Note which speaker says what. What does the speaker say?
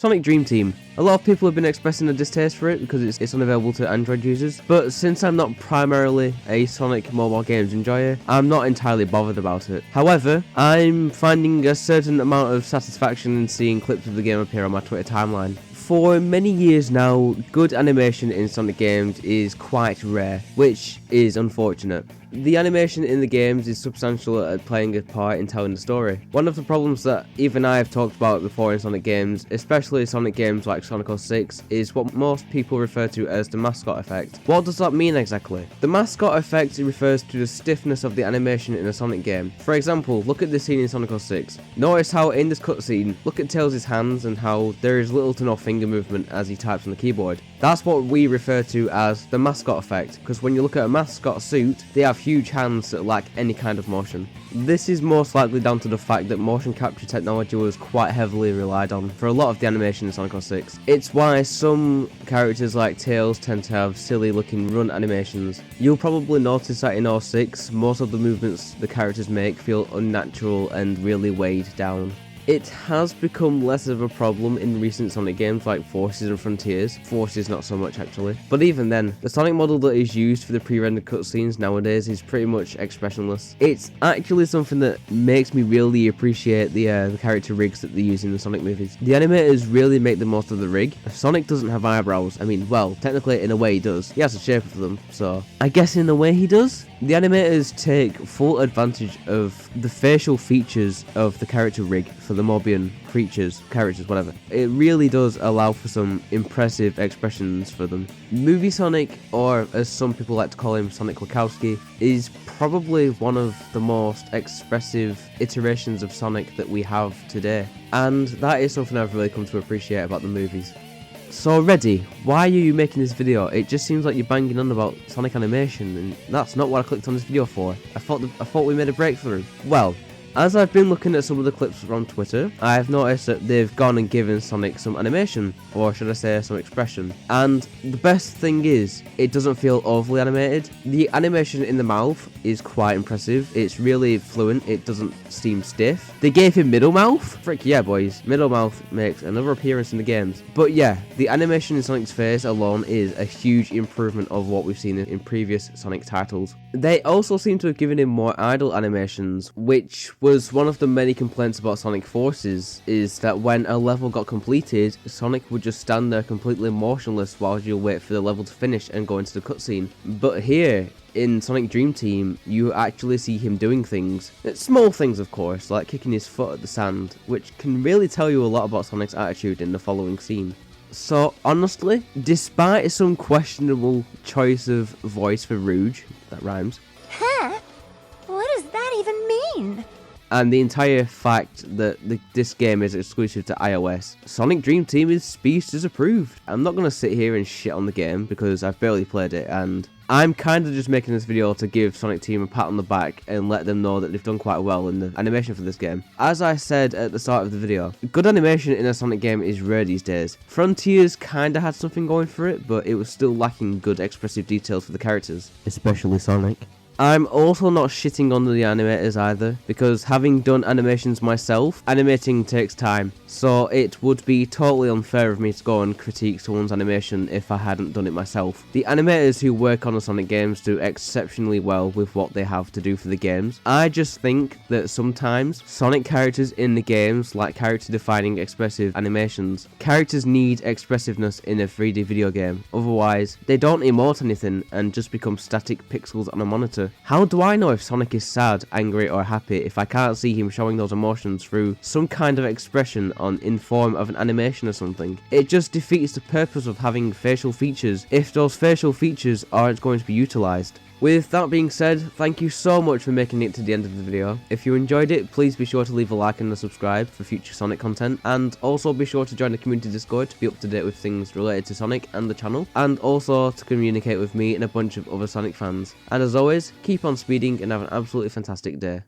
Speaker 1: Sonic Dream Team. A lot of people have been expressing a distaste for it because it's unavailable to Android users, but since I'm not primarily a Sonic mobile games enjoyer, I'm not entirely bothered about it. However, I'm finding a certain amount of satisfaction in seeing clips of the game appear on my Twitter timeline. For many years now, good animation in Sonic games is quite rare, which is unfortunate. The animation in the games is substantial at playing a part in telling the story. One of the problems that even I have talked about before in Sonic games, especially Sonic games like Sonic 06, is what most people refer to as the Mascot Effect. What does that mean exactly? The Mascot Effect refers to the stiffness of the animation in a Sonic game. For example, look at this scene in Sonic 06. Notice how in this cutscene, look at Tails' hands and how there is little to no finger movement as he types on the keyboard. That's what we refer to as the Mascot Effect, because when you look at a mascot suit, they have huge hands that lack any kind of motion. This is most likely down to the fact that motion capture technology was quite heavily relied on for a lot of the animation in Sonic 06. It's why some characters like Tails tend to have silly looking run animations. You'll probably notice that in 06, most of the movements the characters make feel unnatural and really weighed down. It has become less of a problem in recent Sonic games like Forces and Frontiers. Forces not so much actually. But even then, the Sonic model that is used for the pre-rendered cutscenes nowadays is pretty much expressionless. It's actually something that makes me really appreciate the character rigs that they use in the Sonic movies. The animators really make the most of the rig. Sonic doesn't have eyebrows. I mean, well, technically in a way he does. He has the shape of them, so I guess in a way he does. The animators take full advantage of the facial features of the character rig for the Mobian creatures, characters, whatever. It really does allow for some impressive expressions for them. Movie Sonic, or as some people like to call him, Sonic Wachowski, is probably one of the most expressive iterations of Sonic that we have today. And that is something I've really come to appreciate about the movies. So Reddy, why are you making this video? It just seems like you're banging on about Sonic animation, and that's not what I clicked on this video for. I thought we made a breakthrough. Well, as I've been looking at some of the clips from Twitter, I have noticed that they've gone and given Sonic some animation, or should I say some expression. And the best thing is, it doesn't feel overly animated. The animation in the mouth is quite impressive. It's really fluent, it doesn't seem stiff. They gave him middle mouth? Frick yeah boys, middle mouth makes another appearance in the games. But yeah, the animation in Sonic's face alone is a huge improvement of what we've seen in previous Sonic titles. They also seem to have given him more idle animations, which was one of the many complaints about Sonic Forces, is that when a level got completed, Sonic would just stand there completely motionless while you wait for the level to finish and go into the cutscene. But here, in Sonic Dream Team, you actually see him doing things. Small things of course, like kicking his foot at the sand, which can really tell you a lot about Sonic's attitude in the following scene. So honestly, despite some questionable choice of voice for Rouge, that rhymes.
Speaker 2: Huh? What does that even mean?
Speaker 1: And the entire fact that this game is exclusive to iOS, Sonic Dream Team is species approved. I'm not going to sit here and shit on the game because I've barely played it, and I'm kind of just making this video to give Sonic Team a pat on the back and let them know that they've done quite well in the animation for this game. As I said at the start of the video, good animation in a Sonic game is rare these days. Frontiers kinda had something going for it, but it was still lacking good expressive details for the characters, especially Sonic. I'm also not shitting on the animators either, because having done animations myself, animating takes time, so it would be totally unfair of me to go and critique someone's animation if I hadn't done it myself. The animators who work on the Sonic games do exceptionally well with what they have to do for the games. I just think that sometimes Sonic characters in the games lack character-defining expressive animations. Characters need expressiveness in a 3D video game, otherwise they don't emote anything and just become static pixels on a monitor. How do I know if Sonic is sad, angry or happy if I can't see him showing those emotions through some kind of expression in form of an animation or something? It just defeats the purpose of having facial features if those facial features aren't going to be utilised. With that being said, thank you so much for making it to the end of the video. If you enjoyed it, please be sure to leave a like and a subscribe for future Sonic content, and also be sure to join the community Discord to be up to date with things related to Sonic and the channel, and also to communicate with me and a bunch of other Sonic fans. And as always, keep on speeding and have an absolutely fantastic day.